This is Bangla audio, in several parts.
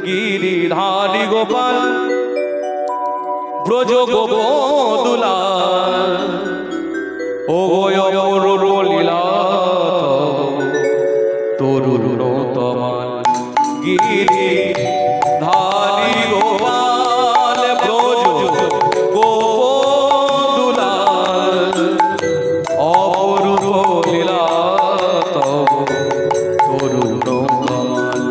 গিরিধারী গোপাল ব্রজ গোপদুলাল ও অপূর্ব লীলা তরুণ তমাল গিরিধারী গোপাল ব্রজ গোপদুলাল অপূর্ব লীলা তরুণ তমাল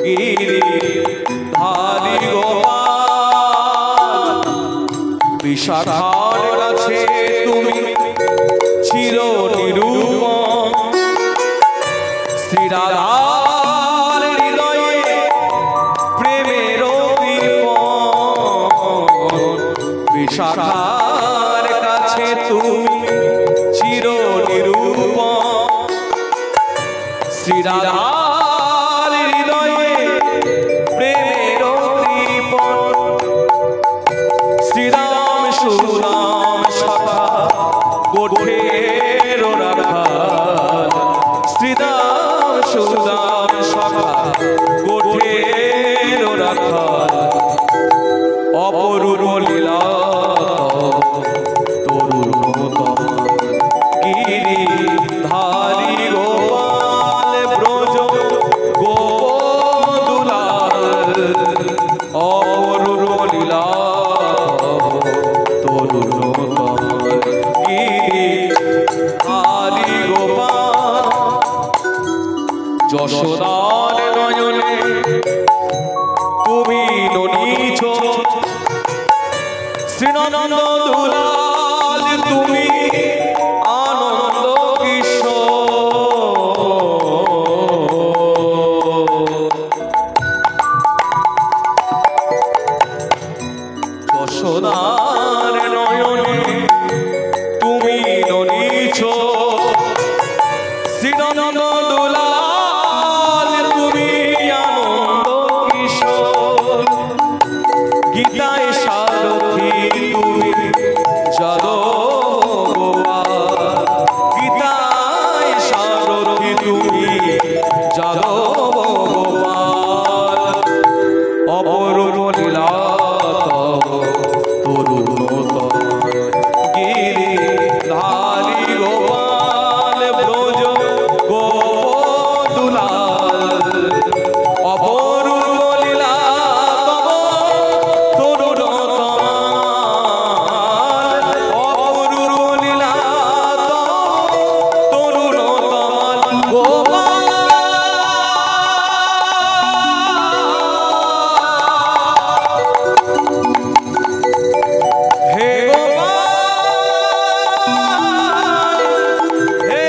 গিরিধারী গোপাল বিশাখার কাছে তুমি চির নিরূপম শ্রী রাধার হৃদয়ে প্রেমের দীপন বিশাখার কাছে তুমি চির নিরূপম শ্রী রাধার হৃদয়ে প্রেমের দীপন শ্রীরাম সুরাম সখা গোঠের রাখাল শ্রীরাম সুরাম সখা গোঠের রাখাল অপরূপ লীলা তরুণ গিরিধারী গোপাল ব্রজ গোপদুলাল অপরূপ লীলা তরুণ গিরিধারী গোপাল যশোদার নয়নে তুমি ননীছ শ্রীনন্দ দুলাল তুমি আনন্দ কিশোর যশোদার নয়নে তুমি ননীছ শ্রীনন্দ দুলাল তুমি আনন্দ কিশোর গীতায় সারথি তুমি যাদব গীতায় সারথি তুমি যাদব গোপাল অপরূপ লীলা তরুণ গিরিধারী গোপাল ব্রজ গোপদুলাল অপরূপ লীলা তরুণ তমাল অপরূপ লীলা তরুণ তমাল গোপাল হে গোপাল হে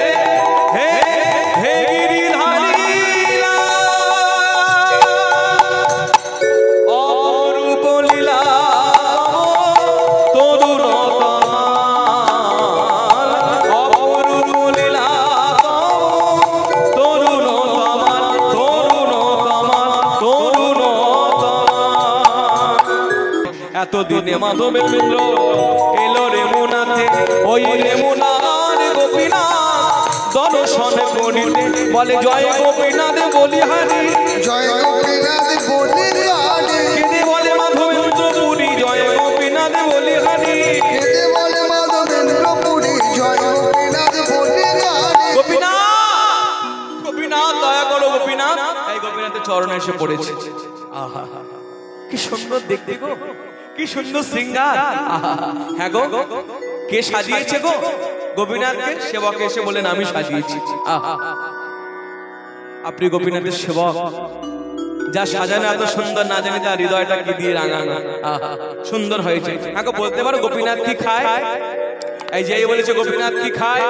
হে হে গিরিধারী অপরূপ লীলা তরুণ তমাল অপরূপ লীলা তরুণ তমাল তরুণ তমাল তরুণ তমাল এতদিনে মাধবেন্দ্র এলো রেমুনাতে ওই রেমুনার গোপীনাথ দর্শন করিতে বলে জয় গোপীনাথ বলিহারি জয় গোপীনাথ বলিহারি কেঁদে বলে মাধবেন্দ্র পুরী জয় গোপীনাথ বলিহারি কেঁদে বলে মাধবেন্দ্র পুরী জয় গোপীনাথ বলিহারি গোপীনাথ গোপীনাথ দয়া করো গোপীনাথ এই গোপীনাথের চরণে এসে পড়েছে আহা কি সুন্দর দেখতে গো কি সুন্দর সিঙ্গার হ্যাঁ গো কে সাজিয়েছে গো গোপীনাথকে সেবক এসে বলেন আমি সাজিয়েছি আপনি গোপীনাথের সেবক যা সাজানো এত সুন্দর না জানি তার হৃদয়টা কি দিয়ে রাঙানো সুন্দর হয়েছে হ্যাঁ গো বলতে পারো গোপীনাথ কি খায় এই যে বলেছে গোপীনাথ কি খায়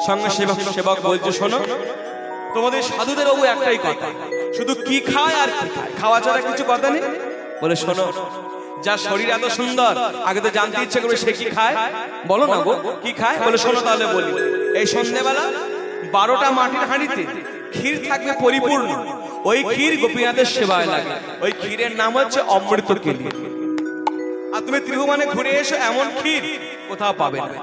সঙ্গে সেবক সেবক বলছে শোনো তোমাদের সাধুদের বাবু একটাই কথা শুধু কি খায় আর কি খায় খাওয়া ছাড়া কিছু কথা নেই বলে শোনো যার শরীর এত সুন্দর আগে তো জানতে ইচ্ছে করবে সে কি খায় বলো না গো কি খায় বলে শোনো তাহলে বলি এই সন্ধ্যেবেলা 12টা মাটির হাঁড়িতে ক্ষীর থাকবে পরিপূর্ণ ওই ক্ষীর গোপীনাথের সেবায় লাগে ওই ক্ষীরের নাম হচ্ছে অমৃত কেলি আর তুমি ত্রিভুবনে ঘুরে এসো এমন ক্ষীর কোথাও পাবে না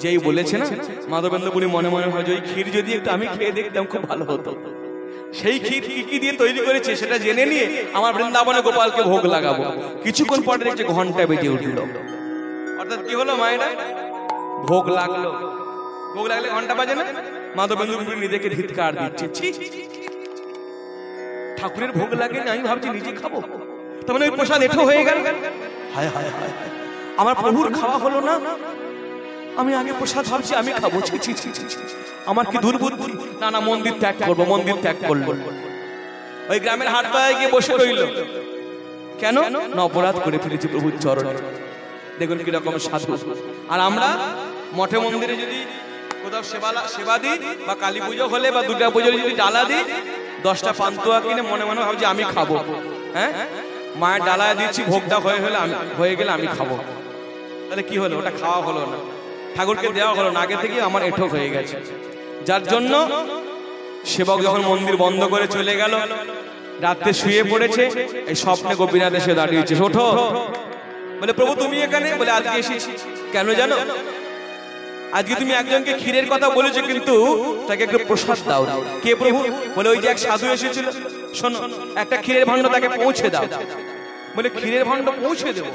যেই বলেছে না মাধবেন্দ্র পুরী মনে মনে হয় যে ওই ক্ষীর যদি একটু আমি খেয়ে দেখতাম খুব ভালো হতো সেই ক্ষীর কি কি দিয়ে তৈরি করেছে সেটা জেনে নিয়ে আমার বৃন্দাবনে গোপালকে ভোগ লাগাবো। কিছুক্ষণ পরে দেখছে ঘন্টা বেজে উঠল। অর্থাৎ কি হলো মায়েরা, ভোগ লাগলো। ভোগ লাগলে ঘন্টা বাজে না, মাধবেন্দ্র পুরী নিজেকে ধিৎকার দিচ্ছে, ছি ঠাকুরের ভোগ লাগে না, আমি ভাবছি নিজে খাবো, তার মানে ওই প্রসাদ এঠো হয়ে গেল। হায় হায় হায়, আমার প্রভুর খাওয়া হলো না, আমি আগে প্রসাদ ভাবছি আমি খাবো, ছি ছি ছি ছি, আমার কি দুর্বুদ্ধি। না না, মন্দির ত্যাগ করবো। মন্দির ত্যাগ করলো, ওই গ্রামের হাটপাড়ায় গিয়ে বসে রইল। কেন না, অপরাধ করে ফেলেছি প্রভুর চরণে। দেখুন কিরকম সাধু। আর আমরা মঠে মন্দিরে যদি কোথাও সেবা দিই বা কালী পুজো হলে বা দুর্গা পুজো যদি ডালা দিই, 10টা পান্তুয়া কিনে মনে মনে ভাবছি আমি খাবো। হ্যাঁ, মায়ের ডালায় দিচ্ছি, ভোগটা হয়ে গেলে আমি খাবো। তাহলে কি হলো, ওটা খাওয়া হলো না, ঠাকুরকে দেওয়া হলো না, আগে থেকে আমার এঠো হয়ে গেছে। যার জন্য সেবক যখন মন্দির বন্ধ করে চলে গেল, রাতে শুয়ে পড়েছে, এই স্বপ্নে গোপীনাথ এসে দাঁড়িয়েছে, ওঠো। বলে প্রভু তুমি এখানে? বলে আজকে এসেছি। কেন জানো, আজকে তুমি একজনকে ক্ষীরের কথা বলেছো, কিন্তু তাকে একটু প্রসাদ দাও। কে প্রভু? বলে ওই যে এক সাধু এসেছিল, শোনো একটা ক্ষীরের ভাণ্ড তাকে পৌঁছে দাও। বলে ক্ষীরের ভাণ্ড পৌঁছে দেবো,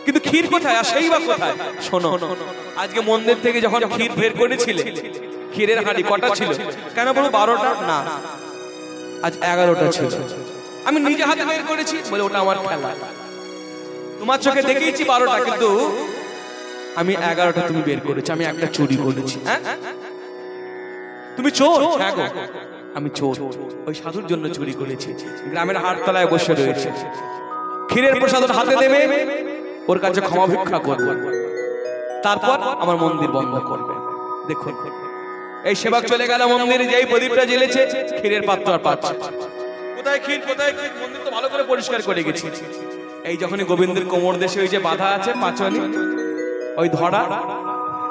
কিন্তু ক্ষীর কোথায়, আর সেই বা কোথায়? শোনো, আজকে মন্দির থেকে যখন ক্ষীর বের করেছিলে, ক্ষীরের হাঁড়ি কটা ছিল? কেন বলো 12টা? না, আজ 11টা ছিল। আমি নিজে হাতে বের করেছি। বলে ওটা আমার খেলা, তোমার চোখে দেখেইছি 12টা, কিন্তু আমি 11টা তুমি বের করেছি, আমি একটা চুরি করেছি। হ্যাঁ, তুমি চোর? হ্যাঁ গো, আমি চোর, ওই সাধুর জন্য চুরি করেছি। গ্রামের হাটতলায় বসে রয়েছে, ক্ষীরের প্রসাদ হাতে দেবে, ওর কাছে ক্ষমা ভিক্ষা করবে, তারপর আমার মন্দির বন্ধ করবে। দেখুন, এই সেবক চলে গেল মন্দিরে, যেই প্রদীপটা জ্বেলেছে, ক্ষীরের পাত্র আর পাচ্ছে। কোথায় ক্ষীর, কোথায় ক্ষীর? মন্দির তো ভালো করে পরিষ্কার করে গেছি। এই যখনই গোবিন্দের কোমর দেশে ওই যে বাধা আছে পাঁচনি, ওই ধরা,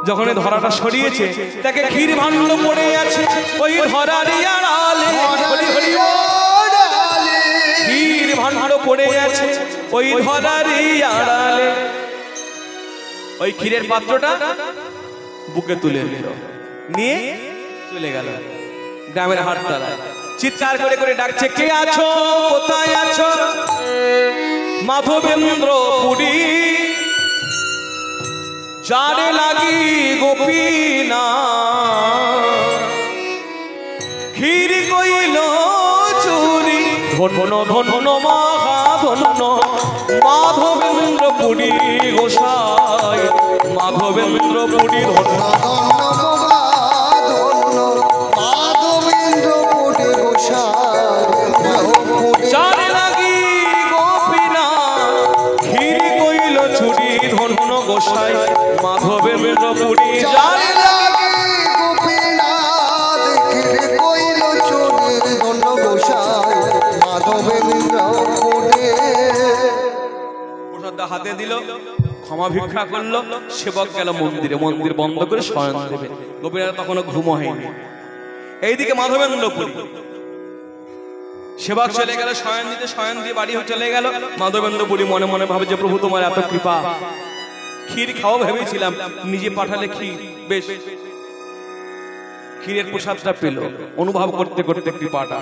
যখন এই ধরাটা সরিয়েছে, তাকে ক্ষীর ভাণ্ড পড়ে আছে ওই ধরারই আড়ালে। ক্ষীর ভাণ্ড পড়ে আছে ওই ধরারই আড়ালে। ওই ক্ষীরের পাত্রটা বুকে তুলে নিল, নিয়ে চলে গেল গ্রামের হাটতলায়। চিৎকার করে করে ডাকছে, কে আছো, কোথায় আছো? মাধবেন্দ্র পুরী যারে লাগি গোপীনা, ক্ষীর কইল চুরি, ধন্য ধন্য মহা ধন্য মাধবেন্দ্র পুরী গোসাই। মাধবেন্দ্র পুরী ধন্য যারে লাগি গোপীনা, ক্ষীর কইল চুরি, ধন্য গোসাই মাধবেন্দ্র পুরী যারে লাগি গোপীনাথ, ক্ষীর কইল চুরি, ধন্য গোসাই মাধবেন্দ্র পুরী। প্রসাদ হাতে দিল, ক্ষমা ভিক্ষা করলো, সেবক গেল মন্দিরে, মন্দির বন্ধ করে শয়ন দেবে। গোপীনাথ তখনও ঘুম হয়নি। এইদিকে মাধবেন্দ্র পুরী সেবক চলে গেল শয়ন দিতে, শয়ন দিয়ে বাড়ি চলে গেল। মাধবেন্দ্র পুরী মনে মনে ভাবে যে প্রভু তোমার এত কৃপা, ক্ষীর খাওয়া ভেবেছিলাম, নিজে পাঠালে ক্ষীর, বেশ ক্ষীরের প্রসাদটা পেল। অনুভব করতে করতে কৃপাটা,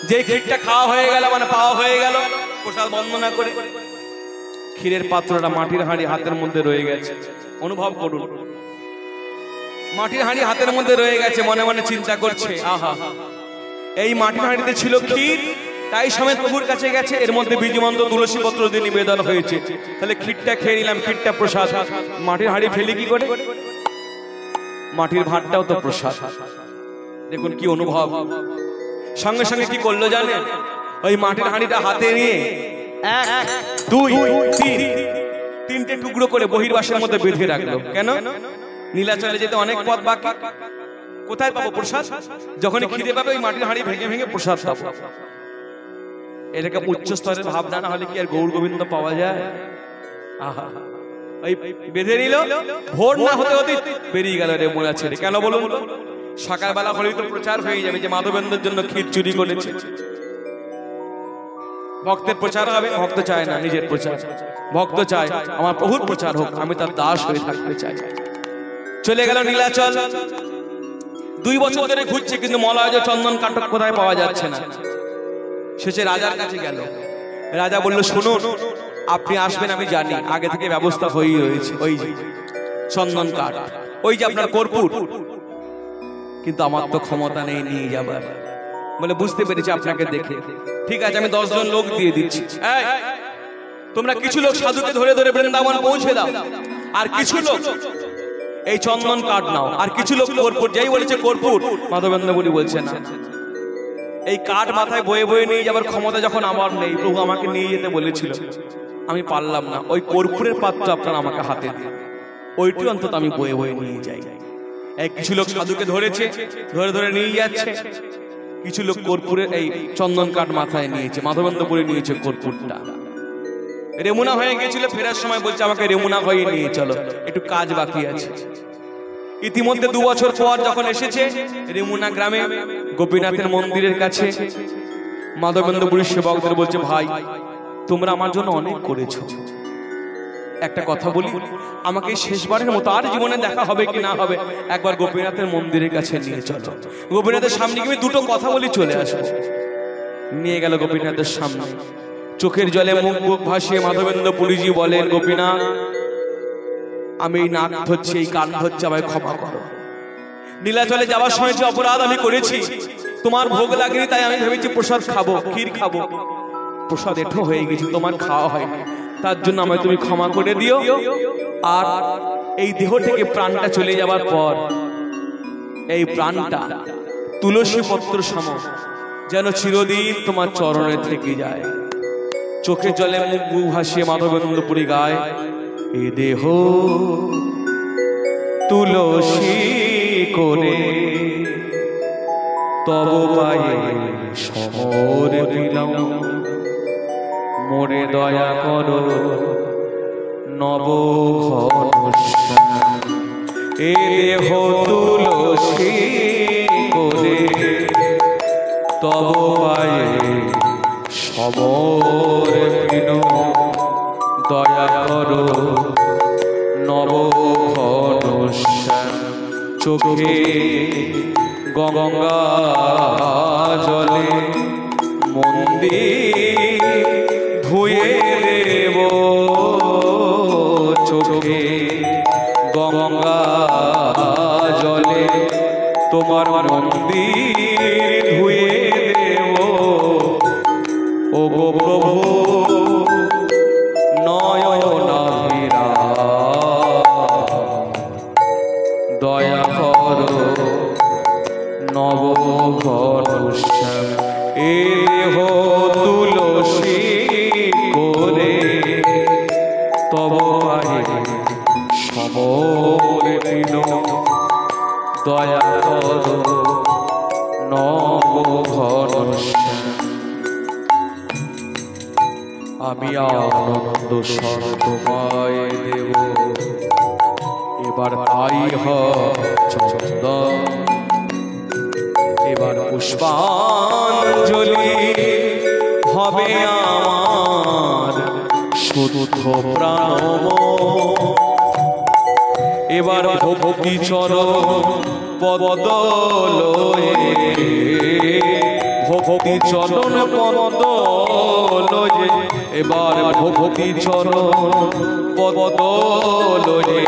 যে ক্ষীরটা খাওয়া হয়ে গেল মানে পাওয়া হয়ে গেল, প্রসাদ বন্দনা করে ক্ষীরের পাত্রটা মাটির হাঁড়ি হাতের মধ্যে রয়ে গেছে। অনুভব করুন, মাটির হাঁড়ি হাতের মধ্যে রয়ে গেছে, মনে মনে চিন্তা করছে, আহা এই মাটির হাঁড়িতে ছিল ক্ষীর, তাই সমেত প্রভুর কাছে গেছে, এর মধ্যে বীজমন্ত্র তুলসী পত্র দিয়ে নিবেদন হয়েছে, তাহলে ক্ষীরটা খেয়ে নিলাম, ক্ষীরটা প্রসাদ। মাটির হাঁড়ি ফেলি কি করে? মাটির ভাতটাও তো প্রসাদ। দেখুন কি অনুভব। সঙ্গে সঙ্গে কি করলো জানেন? ওই মাটির হাঁড়িটা হাতে নিয়ে 1 2 3 তিনটে টুকরো করে বহির্বাসের মধ্যে বেঁধে রাখলো। কেন? নীলাচলে যেতে অনেক পথ বাকি, কোথায় পাবো প্রসাদ? যখনই খিদে পাবে ওই মাটির হাঁড়ি ভেঙে ভেঙে প্রসাদ পাবো। এটাকে উচ্চ স্তরের ভাবনা, না হলে কি আর গৌর গোবিন্দ পাওয়া যায়? আহা, ওই বেঁধে নিল, ভোর না হতে হতে বেরিয়ে গেল রে মোড়া ছেড়ে। কেন বলুন? সকালবেলা হলেই তো প্রচার হয়ে যাবে যে মাধবেন্দ্রের জন্য ক্ষীর চুরি করেছে। ভক্তের প্রচার হবে, ভক্ত চায় না নিজের প্রচার, ভক্ত চায় আমার প্রভুর প্রচার হোক, আমি তার দাস হয়ে থাকতে চাই। চলে গেল নীলাচল, 2 বছর ধরে ঘুরছে, কিন্তু মলয় চন্দন কাঠ কোথায় পাওয়া যাচ্ছে না। শেষে রাজার কাছে গেল। রাজা বলল, শুনুন, আপনি আসবেন আমি জানি, আগে থেকে ব্যবস্থা হয়েই রয়েছে, ওই যে চন্দন কাঠ, ওই যে আপনার কর্পূর, কিন্তু আমার তো ক্ষমতা নেই নিয়ে যাবার। বলে, বুঝতে পেরেছি আপনাকে দেখে, ঠিক আছে আমি 10 জন লোক দিয়ে দিচ্ছি। এই, তোমরা কিছু লোক সাধুকে ধরে ধরে বৃন্দাবন পৌঁছে দাও, আর কিছু লোক এই চন্দন কাঠ নাও, আর কিছু লোক কর্পূর। যেই বলেছে কর্পূর, মাধবেন্দ্রপুরী বলছে না, এই কাঠ মাথায় বয়ে বয়ে নিয়ে যাবার ক্ষমতা যখন আমার নেই, প্রভু আমাকে নিয়ে যেতে বলেছিল, আমি পারলাম না, ওই কর্পূরের পাত্র আপনারা আমাকে হাতে দিন, ওইটি অন্তত আমি বয়ে বয়ে নিয়ে যাই। এই কিছু লোক সাধুকে ধরেছে, ধরে ধরে নিয়ে যাচ্ছে, কিছু লোক কর্পূরের এই চন্দন কাঠ মাথায় নিয়েছে, মাধবেন্দ্রপুরী নিয়েছে কর্পূরটা। রেমুনা হয়ে গিয়েছিল, ফেরার সময় বলছে আমাকে রেমুনা হয়ে নিয়ে চলো, একটু কাজ বাকি আছে। ইতিমধ্যে 2 বছর পর যখন এসেছে রেমুনা গ্রামে গোপীনাথের মন্দিরের কাছে, মাধবেন্দ্রপুরীর সেবকদের বলছে, ভাই তোমরা আমার জন্য অনেক করেছো, একটা কথা বলি, আমাকে শেষবারের মতো, আর জীবনে দেখা হবে কি না হবে, একবার গোপীনাথের মন্দিরের কাছে নিয়ে চলো। গোপীনাথের সামনে গিয়ে 2টো কথা বলি চলে আসবো। নিয়ে গেল গোপীনাথের সামনে, চোখের জলে মুখ ভাসিয়ে মাধবেন্দ্রপুরীজি বলেন, গোপীনাথ আমি এই নাক ধরছি, এই কান ধরছি, আমায় ক্ষমা করো। নীলাচলে যাওয়ার সময় যে অপরাধ আমি করেছি, তোমার ভোগ লাগেনি, তাই আমি ভেবেছি প্রসাদ খাবো, ক্ষীর খাবো, প্রসাদ এঠো হয়ে গেছে, তোমার খাওয়া হয়নি, তার জন্য আমায় তুমি ক্ষমা করে দিও। আর এই দেহ থেকে প্রাণটা চলে যাওয়ার পর এই প্রাণটা তুলসী পত্র সম যেন চিরদিন তোমার চরণে থেকে যায়। চোখে জলে মুখ ভাসিয়ে মাধবেন্দ্রপুরী গায়, এ দেহ তুলসী করে তব পায়ে সমর দিলাম, মোরে দয়া করো নব ঘনশ্যাম। এ দেহ তুলসী করে তব পায়ে সমর দিলাম, দয়া করো নব ঘনশ্যাম। চোখে গঙ্গা জলে মন্দির ধুয়ে দেব, চোখে গঙ্গা জলে তোমার মন্দির ধুয়ে দেব। ও গো প্রভু নয়নাভিরা দয়া করো নব ঘনশ্যাম। এ দেহ তুলসী করে তব পায়ে সমর দিলাম, দয়া করো নব ঘনশ্যাম। আমি আনন্দ স্বর্গময় দেব, এবার তাই চন্দন, এবার পুষ্পাঞ্জলি হবে আমার শুদ্ধ প্রাণম। এবার ভক্তি চরণ পদ লয়ে, ভক্তি চরণ পদ লয়ে, এবার ভক্তি চরণ পদ লয়ে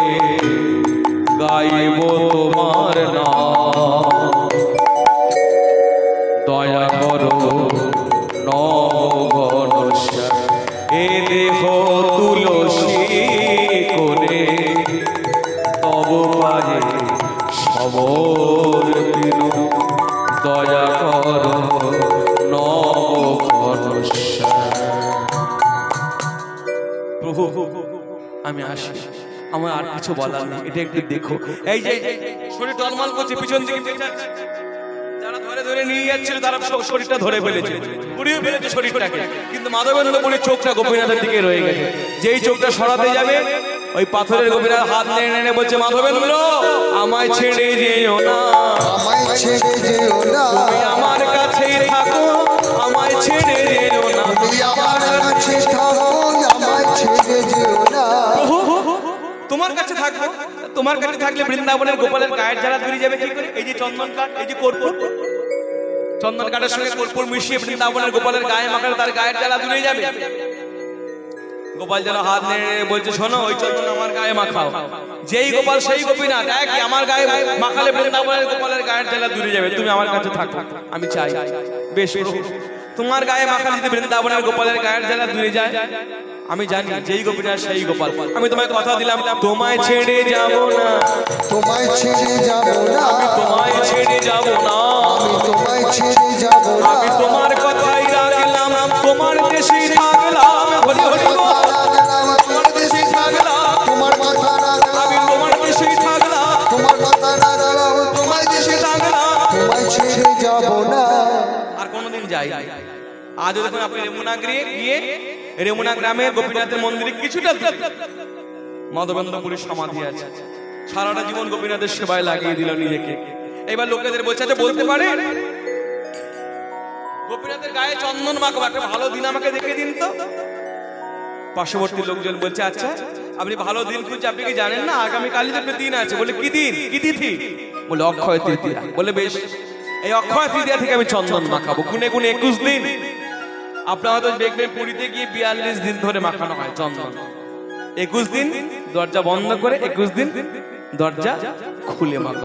গাইব তোমার নাম। দয়া করো নব ঘনশ্যাম। এ দেহ তুলসী করে তব পায়ে সমর দিলাম, দয়া করো নব ঘনশ্যাম। প্রভু আমি আসি, আমার আর কিছু বলার নেই, এটা একটু দেখো। এই যে শরীর টলমল করছে, পিছন দিকে পেঁচাচ্ছে, যারা ধরে ধরে নিয়ে যাচ্ছিল তারা শরীরটা ধরে ফেলেছে, পুড়িয়ে ফেলেছে শরীরটাকে, কিন্তু মাধবেন্দ্রপুরীর চোখটা গোপীনাথের দিকে রয়ে গেছে। যেই চোখটা সরাতে যাবে, ওই পাথরের গোপীনাথ হাত নেড়ে নেড়ে বলছে, মাধবেন্দ্র আমায় ছেড়ে যেও না, আমায় ছেড়ে যেও না, তুমি আমার কাছেই থাকো, আমায় ছেড়ে যেও না, তুমি আমার কাছে থাকো, আমায় ছেড়ে যেও না। তোমার কাছে থাকবো, তোমার কাছে থাকলে বৃন্দাবনের গোপালের গায়ের জ্বালা ধরে যাবে কি করে? এই যে চন্দন কাঠ, এই যে কর্পূর, চন্দন কাঠের সঙ্গে কর্পূর মিশিয়ে বৃন্দাবনের গোপালের গায়ে মাখালে তার গায়ের জ্বালা ধরে যাবে। গোপাল যেন হাত নেড়ে বলছে, শোনো ওই চন্দন আমার গায়ে মাখাও। যেই গোপাল সেই গোপীনাথ, একই আমার গায়ে মাখালে বৃন্দাবনের গোপালের গায়ের জ্বালা দূরে যাবে। তুমি আমার কাছে থাকো, আমি চাই। বেশ প্রভু, তোমার গায়ে মাখালে যদি বৃন্দাবনের গোপালের গায়ের জ্বালা দূরে যায়, আমি জানি যেই গোপীনাথ সেই গোপাল। আমি তোমায় কথা দিলাম, তোমায় ছেড়ে যাব না, তোমায় ছেড়ে যাব না, তোমায় ছেড়ে যাব না, আমি তোমায় ছেড়ে যাব না, আমি তোমার কথাই রাখলাম, তোমার দেশে থাকলাম। হরি হরি বল। তোমার দেশে থাকলাম, তোমার মাথা রাখলাম, আমি তোমার দেশে থাকলাম, তোমার মাথা রাখলাম, তোমার দেশে থাকলাম, তোমায় ছেড়ে যাব না। আর কোনোদিন যাই। আজ দেখুন আপনি রেমুনা গ্রামে গোপীনাথের মন্দিরে কিছুটা মাধবেন্দ্রপুরীর সমাধি আছে। সারাটা জীবন গোপীনাথের সেবায় লাগিয়ে দিল নিজেকে। এবার লোকেদের বলছে, আচ্ছা বলতে পারে গোপীনাথের গায়ে চন্দন মাখাবো, একটা ভালো দিন আমাকে দেখে দিন তো। পার্শ্ববর্তী লোকজন বলছে, আচ্ছা আপনি ভালো দিন খুঁজছে, আপনি কি জানেন না আগামীকালই তো দিন আছে? বলে কি দিন, কি তিথি? বলে অক্ষয় তৃতীয়া। বলে বেশ, এই অক্ষয় তৃতীয়া থেকে আমি চন্দন মাখাবো। গুনে গুনে 21 দিন। আপনারা তো দেখবেন পুরীতে গিয়ে 42 দিন ধরে মাখানো হয় চন্দন। 21 দিন দরজা বন্ধ করে 21 দিন দরজা খুলে মাখানো।